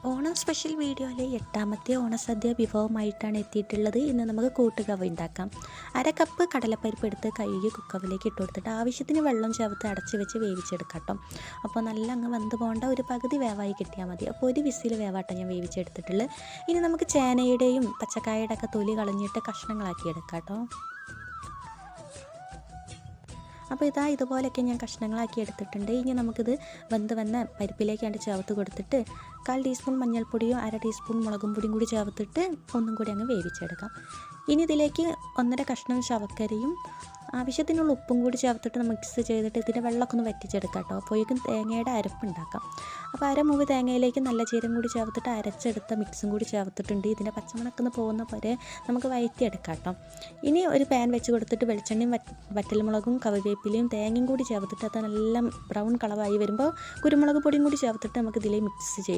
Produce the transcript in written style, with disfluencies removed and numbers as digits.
Onam special വീഡിയോയിലെ 8ാമത്തെ ഓണസദ്യ വിഭവമായിട്ടാണ് എത്തിയിട്ടുള്ളത്. ഇന്ന് നമുക്ക് കൂട്ടുകവ ഉണ്ടാക്കാം. 1/2 കപ്പ് കടലപ്പരിപ്പ് എടുത്ത് കഴുകി കുക്കറിലേക്ക് ഇട്ട് കൊടുത്തിട്ട് ആവശ്യത്തിന് വെള്ളം ചേർത്ത് അടച്ച് വെച്ച് വേവിച്ചെടുക്കാം കേട്ടോ. അപ്പോൾ നല്ല അങ്ങ് വെന്ത് പോകേണ്ട ഒരു പകുതി വേവായി കിട്ടിയാൽ മതി. അപ്പോൾ ഒരു വിസിൽ വേവാട്ടം ഞാൻ വേവിച്ചെടുത്തിട്ടുള്ളത്. ഇനി നമുക്ക് ചേനയുടെയും പച്ചക്കായയുടെ ഒക്കെ തൊലി കളഞ്ഞിട്ട് കഷ്ണങ്ങളാക്കി എടുക്കാം കേട്ടോ. അപ്പോൾ ഇതുപോലെയൊക്കെ ഞാൻ കഷ്ണങ്ങളാക്കി എടുത്തിട്ടുണ്ട്. ഇനി നമുക്കിത് വെന്ത് വന്ന പരിപ്പിലേക്കാണ്ട് ചേർത്ത് കൊടുത്തിട്ട് 1/4 ടീസ്പൂൺ മഞ്ഞൾപ്പൊടിയും 1/2 ടീസ്പൂൺ മുളകും പൊടിയും കൂടി ചേർത്തിട്ട് ഒന്നും കൂടി അങ്ങ് വേവിച്ചെടുക്കാം. ഇനി ഇതിലേക്ക് 1/2 കഷ്ണം ശർക്കരയും ആവശ്യത്തിനുള്ള ഉപ്പും കൂടി ചേർത്തിട്ട് മിക്സ് ചെയ്തിട്ട് ഇതിൻ്റെ വെള്ളമൊക്കെ ഒന്ന് വറ്റിച്ചെടുക്കാം കേട്ടോ. അപ്പോഴേക്കും തേങ്ങയുടെ അരപ്പുണ്ടാക്കാം. അപ്പോൾ 1/2 മൂവ് തേങ്ങയിലേക്ക് നല്ല ജീരകം കൂടി ചേർത്തിട്ട് അരച്ചെടുത്ത മിക്സും കൂടി ചേർത്തിട്ടുണ്ട്. ഇതിൻ്റെ പച്ചമണക്കൊന്ന് പോകുന്ന പോലെ നമുക്ക് വഴറ്റിയെടുക്കാം കേട്ടോ. ഇനി ഒരു പാൻ വെച്ച് കൊടുത്തിട്ട് വെളിച്ചെണ്ണയും വറ്റൽമുളകും കറിവേപ്പിലയും തേങ്ങയും കൂടി ചേർത്തിട്ട് അത് നല്ല ബ്രൗൺ കളറായി വരുമ്പോൾ കുരുമുളക് പൊടിയും കൂടി ചേർത്തിട്ട് നമുക്ക് ഇതിലേക്ക് മിക്സ് ചെയ്യാം.